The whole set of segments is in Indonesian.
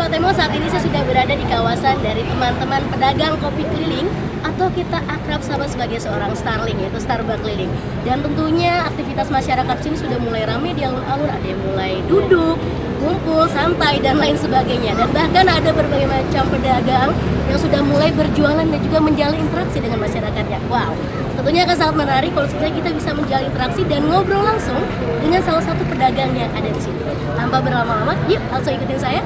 Sobat Emo, saat ini saya sudah berada di kawasan dari teman-teman pedagang kopi keliling, atau kita akrab sama sebagai seorang Starling, yaitu Starbucks keliling. Dan tentunya aktivitas masyarakat sini sudah mulai ramai di alun-alun, ada yang mulai duduk, kumpul, santai, dan lain sebagainya. Dan bahkan ada berbagai macam pedagang yang sudah mulai berjualan dan juga menjalin interaksi dengan masyarakatnya. Wow, tentunya akan sangat menarik kalau sebenarnya kita bisa menjalin interaksi dan ngobrol langsung dengan salah satu pedagang yang ada di sini. Tanpa berlama-lama, yuk langsung ikutin saya.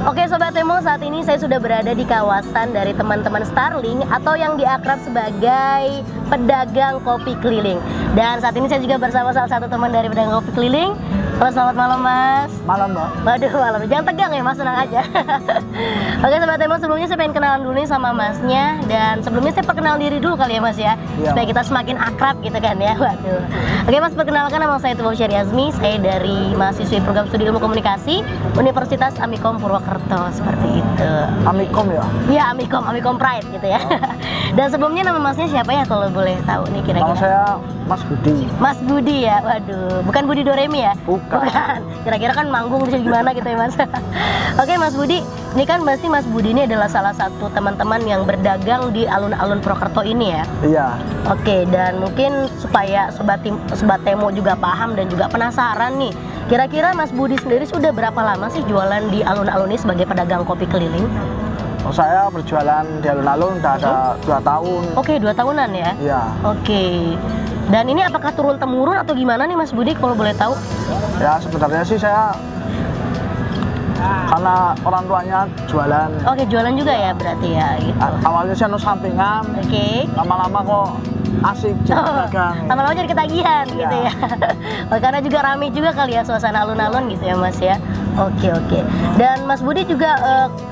Oke Sobat Emo, saat ini saya sudah berada di kawasan dari teman-teman Starling atau yang diakrab sebagai pedagang kopi keliling. Dan saat ini saya juga bersama salah satu teman dari pedagang kopi keliling. Halo, selamat malam Mas. Malam Mbak. Waduh, malam. Jangan tegang ya Mas, tenang aja. Oke Sobat Emo, sebelumnya saya pengen kenalan dulu nih sama Masnya. Dan sebelumnya saya perkenalan diri dulu kali ya Mas ya, supaya kita semakin akrab gitu kan ya. Waduh. Oke Mas, perkenalkan, nama saya Tubaus Syariazmi. Saya dari mahasiswi program studi ilmu komunikasi Universitas Amikom Purwokerto, seperti itu. Amikom ya? Iya, Amikom Pride gitu ya. Dan sebelumnya nama Masnya siapa ya kalau boleh tahu nih kira-kira? Nama saya Mas Budi. Mas Budi ya, waduh, bukan Budi Doremi ya? Bukan. Kira-kira kan manggung bisa gimana gitu ya Mas. Oke Mas Budi, ini kan pasti Mas Budi ini adalah salah satu teman-teman yang berdagang di alun-alun Purwokerto ini ya? Iya. Oke, dan mungkin supaya Sobat Temo juga paham dan juga penasaran nih, kira-kira Mas Budi sendiri sudah berapa lama sih jualan di alun-alun ini sebagai pedagang kopi keliling? Oh, saya berjualan di alun-alun udah ada 2 tahun. Oke, 2 tahunan ya? Iya. Oke. Dan ini apakah turun-temurun atau gimana nih Mas Budi kalau boleh tahu? Ya sebenarnya sih saya karena orang tuanya jualan. Oke, jualan juga ya berarti ya gitu. Awalnya saya sampingan. Oke. Lama-lama kok asik jadi pedagang. Lama-lama jadi ketagihan gitu ya. Oh, karena juga ramai juga kali ya suasana alun-alun gitu ya Mas ya. Oke. Dan Mas Budi juga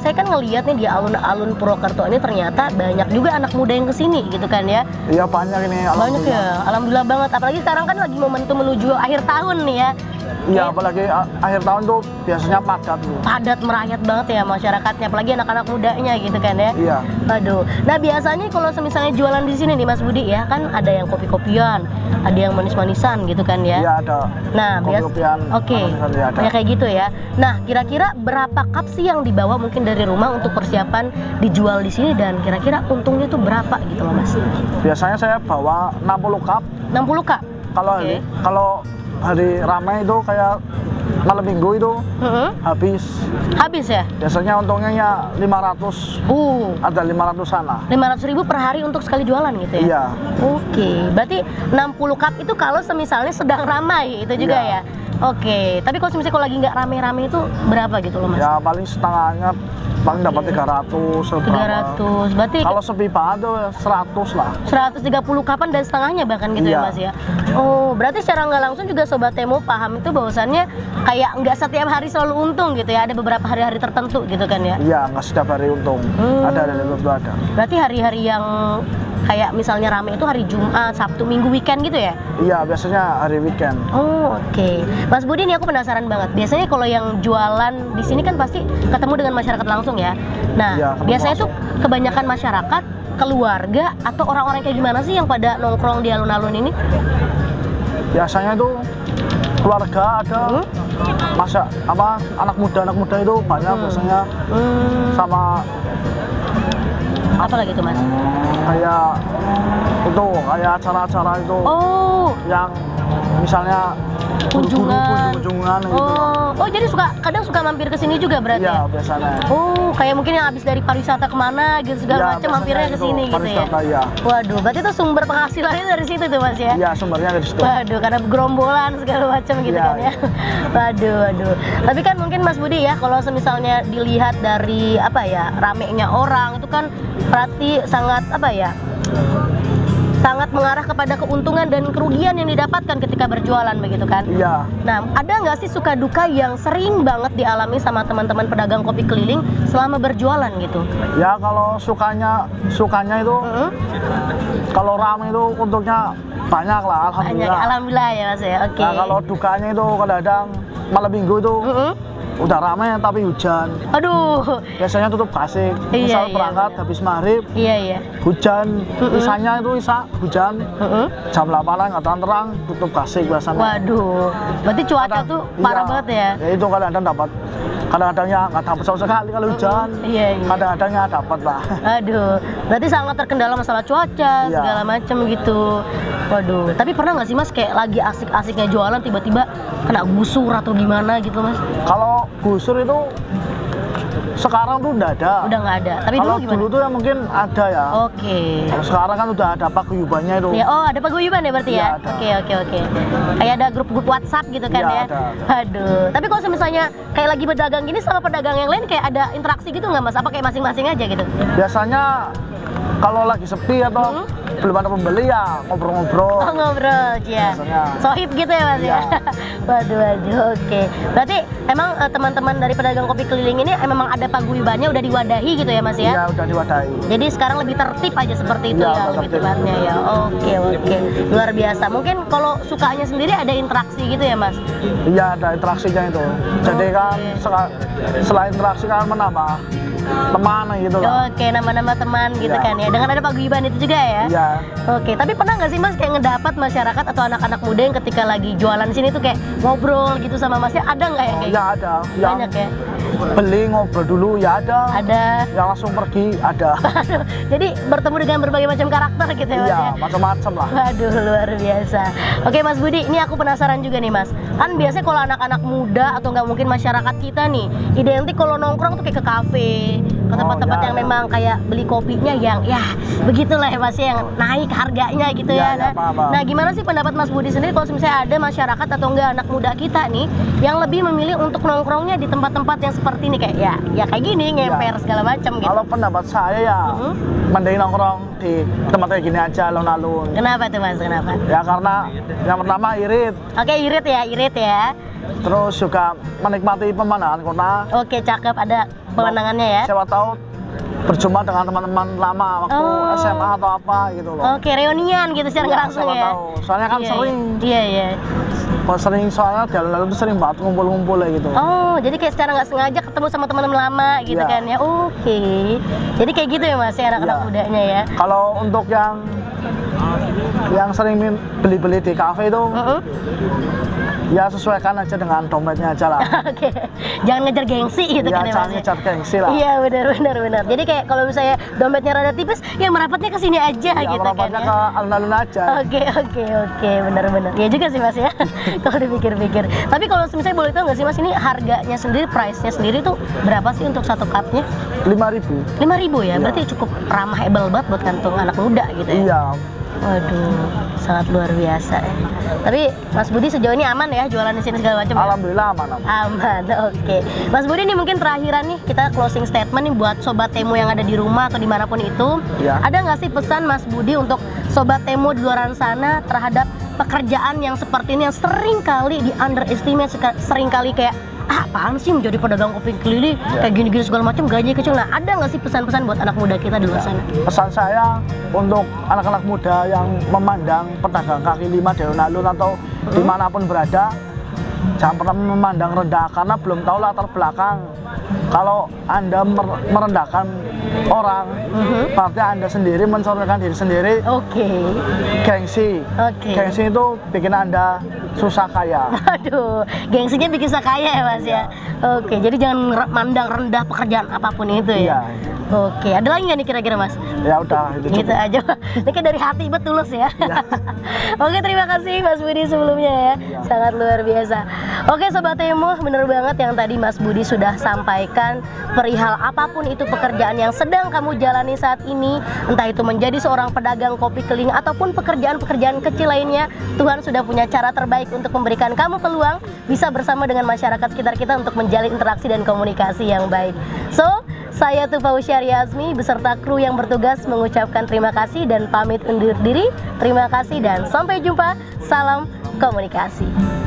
saya kan ngelihat nih di alun-alun Purwokerto ini ternyata banyak juga anak muda yang kesini gitu kan ya. Iya banyak ini. Banyak ya, alhamdulillah banget. Apalagi sekarang kan lagi momentum menuju akhir tahun nih ya. Iya, apalagi akhir tahun tuh biasanya padat tuh. Padat merayat banget ya masyarakatnya, apalagi anak-anak mudanya gitu kan ya. Iya. Aduh. Nah biasanya kalau misalnya jualan di sini nih Mas Budi ya, kan ada yang kopi-kopian, ada yang manis-manisan gitu kan ya. Iya ada. Nah kopi-kopian. Oke. Ya kayak gitu ya. Nah kira-kira berapa cup sih yang dibawa mungkin dari rumah untuk persiapan dijual di sini, dan kira-kira untungnya tuh berapa gitu loh Mas? Biasanya saya bawa 60 cup. 60 cup? Kalau hari ramai itu kayak malam minggu itu habis ya. Biasanya untungnya ya 500. Ada 500-an lah. 500.000 per hari untuk sekali jualan gitu ya? Iya. Oke, berarti 60 cup itu kalau misalnya sedang ramai itu juga ya? Oke, tapi kalau misalnya lagi nggak rame-rame itu berapa gitu loh Mas? Ya paling setengahnya paling dapat 300. Berarti kalau sepi banget tuh 100 lah. 130 kapan dan setengahnya bahkan gitu ya Mas ya. Oh, berarti secara nggak langsung juga Sobat Temo paham itu bahwasannya kayak nggak setiap hari selalu untung gitu ya, ada beberapa hari-hari tertentu gitu kan ya? Iya, nggak setiap hari untung. Ada tertentu ada. Berarti hari-hari yang kayak misalnya rame itu hari Jumat, Sabtu, Minggu, weekend gitu ya? Iya, biasanya hari weekend. Oh, oke. Mas Budi, ini aku penasaran banget. Biasanya kalau yang jualan di sini kan pasti ketemu dengan masyarakat langsung ya. Nah, ya, biasanya tuh kebanyakan masyarakat, keluarga atau orang-orang kayak gimana sih yang pada nongkrong di alun-alun ini? Biasanya tuh keluarga ada, anak muda itu banyak biasanya, sama apa lagi tuh Mas? Kayak acara-acara itu yang misalnya kunjungan gitu. Oh, jadi kadang suka mampir ke sini juga berarti? Iya, ya? biasanya. Oh, kayak mungkin yang habis dari pariwisata kemana gitu segala macam mampirnya ke sini gitu ya. Ya. Waduh, berarti itu sumber penghasilannya dari situ tuh Mas ya? Iya, sumbernya dari situ. Waduh, karena gerombolan segala macam gitu kan ya. Waduh. Tapi kan mungkin Mas Budi ya, kalau misalnya dilihat dari apa ya, ramenya orang itu kan berarti sangat apa ya? Sangat mengarah kepada keuntungan dan kerugian yang didapatkan ketika berjualan begitu kan? Iya. Nah, ada nggak sih suka duka yang sering banget dialami sama teman-teman pedagang kopi keliling selama berjualan gitu? Ya kalau sukanya itu, kalau ramai itu untungnya banyak lah, alhamdulillah. Banyak, alhamdulillah ya Mas ya. Oke. Nah kalau dukanya itu kadang-kadang malam minggu itu udah ramai tapi hujan. Aduh. Biasanya tutup kasih. Misal berangkat habis maghrib. Iya. Hujan. Isanya itu hujan. Jam 8-an nggak terang tutup kasih biasanya. Waduh. Berarti cuaca tuh parah banget ya. Ya itu kadang-kadang dapat. Kadang-kadangnya nggak dapat sama sekali kalau hujan. Iya. Kadang-kadangnya dapat lah. Aduh. Berarti sangat terkendala masalah cuaca segala macam gitu. Waduh. Tapi pernah nggak sih Mas kayak lagi asik-asiknya jualan tiba-tiba kena gusur atau gimana gitu Mas? Kalau gusur itu sekarang tuh udah ada. Udah nggak ada. Tapi kalau dulu gimana? Dulu tuh ya mungkin ada ya. Oke. Kalau sekarang kan udah ada paguyubannya itu. Ya, oh ada paguyuban ya berarti ya? Oke. Kayak ada grup-grup WhatsApp gitu kan ya? Ada. Aduh. Tapi kalau misalnya kayak lagi berdagang gini sama pedagang yang lain kayak ada interaksi gitu nggak Mas? Apa kayak masing-masing aja gitu? Biasanya kalau lagi sepi atau belum ada pembeli ya ngobrol-ngobrol. Oh ngobrol ya. Sohib gitu ya Mas ya? Waduh, oke. Berarti emang teman-teman dari pedagang kopi keliling ini memang ada paguyubannya udah diwadahi gitu ya Mas ya? Iya udah diwadahi. Jadi sekarang lebih tertib aja seperti itu ya lebih tepatnya ya. Oke. Luar biasa. Mungkin kalau sukanya sendiri ada interaksi gitu ya Mas? Iya ada interaksinya itu. Jadi kan selain interaksi kan menambah teman gitu lah. Oke, nama-nama teman gitu kan ya. Dengan ada paguyuban itu juga ya? Iya. Oke, tapi pernah nggak sih Mas kayak ngedapat masyarakat atau anak-anak muda yang ketika lagi jualan di sini tuh kayak ngobrol gitu sama Masnya? Ada nggak ya kayak? Iya ada. Banyak ya? Beli ngobrol dulu ya ada. Ada. Yang langsung pergi ada. Jadi bertemu dengan berbagai macam karakter gitu ya Mas ya? Iya, macam-macam lah. Waduh, luar biasa. Oke Mas Budi, ini aku penasaran juga nih Mas. Kan biasanya kalau anak-anak muda atau nggak mungkin masyarakat kita nih, identik kalau nongkrong tuh kayak ke kafe, ke tempat-tempat yang memang kayak beli kopinya yang ya begitulah ya Mas yang naik harganya gitu ya. Nah, gimana sih pendapat Mas Budi sendiri kalau misalnya ada masyarakat atau enggak anak muda kita nih yang lebih memilih untuk nongkrongnya di tempat-tempat yang seperti ini kayak ya kayak gini ngemper segala macam gitu. Kalau pendapat saya ya mending nongkrong di tempat kayak gini aja alun-alun. Kenapa tuh Mas? Kenapa? Ya karena yang pertama irit. Oke, irit ya. Terus juga menikmati pemandangan kota. Oke, cakep, ada pemandangannya ya. Siapa tahu berjumpa dengan teman-teman lama waktu SMA atau apa gitu loh. Oke, reunian gitu secara nggak langsung ya. Tahu. Soalnya kan sering. Iya. Soalnya di alun-alun tuh sering banget ngumpul-ngumpul gitu. Oh, jadi kayak secara nggak sengaja ketemu sama teman-teman lama gitu kan ya. Oke. Jadi kayak gitu ya Mas ya anak-anak mudanya ya. Kalau untuk yang sering beli-beli di kafe itu ya sesuaikan aja dengan dompetnya aja lah. Oke. Jangan ngejar gengsi gitu kan ya Mas. Jangan ngejar gengsi lah. Iya, benar. Jadi kayak kalau misalnya dompetnya rada tipis, ya merapatnya ke sini aja gitu kan. Merapatnya ke alun-alun aja. Oke, benar. Iya juga sih Mas ya. Kalau dipikir-pikir. Tapi kalau misalnya boleh tahu nggak sih Mas ini harganya sendiri, price-nya sendiri tuh berapa sih untuk satu cupnya? 5.000. 5.000 ya? Berarti cukup ramahable banget buat kantong anak muda gitu ya? Iya. Waduh, sangat luar biasa ya. Tapi Mas Budi sejauh ini aman ya jualan di sini segala macam? Alhamdulillah aman. Aman, oke. Mas Budi ini mungkin terakhiran nih kita closing statement nih buat Sobat Temu yang ada di rumah atau dimanapun itu. Ada nggak sih pesan Mas Budi untuk Sobat Temu di luar sana terhadap pekerjaan yang seperti ini yang sering kali di underestimate, sering kali kayak apaan sih menjadi pedagang kopi keliling kayak gini-gini segala macam gaji kecil. Nah, ada nggak sih pesan-pesan buat anak muda kita di luar sana? Pesan saya untuk anak-anak muda yang memandang pedagang kaki lima di alun-alun atau dimanapun berada, jangan pernah memandang rendah karena belum tahu latar belakang. Kalau Anda merendahkan orang, berarti Anda sendiri mencorongkan diri sendiri. Gengsi. Gengsi itu bikin Anda susah kaya. Aduh, gengsinya bikin susah kaya ya Mas ya. Oke, jadi jangan mandang rendah pekerjaan apapun itu ya. Oke, ada lagi nggak nih kira-kira Mas? Ya udah, itu gitu aja. Ini kayak dari hati betulus ya. Oke, terima kasih Mas Budi sebelumnya ya. Sangat luar biasa. Oke Sobat Temu, bener banget yang tadi Mas Budi sudah sampaikan. menyampaikan perihal apapun itu pekerjaan yang sedang kamu jalani saat ini, entah itu menjadi seorang pedagang kopi keliling ataupun pekerjaan-pekerjaan kecil lainnya, Tuhan sudah punya cara terbaik untuk memberikan kamu peluang bisa bersama dengan masyarakat sekitar kita untuk menjalin interaksi dan komunikasi yang baik. So, saya Tufa Usyariya Azmi beserta kru yang bertugas mengucapkan terima kasih dan pamit undur diri. Terima kasih dan sampai jumpa. Salam komunikasi.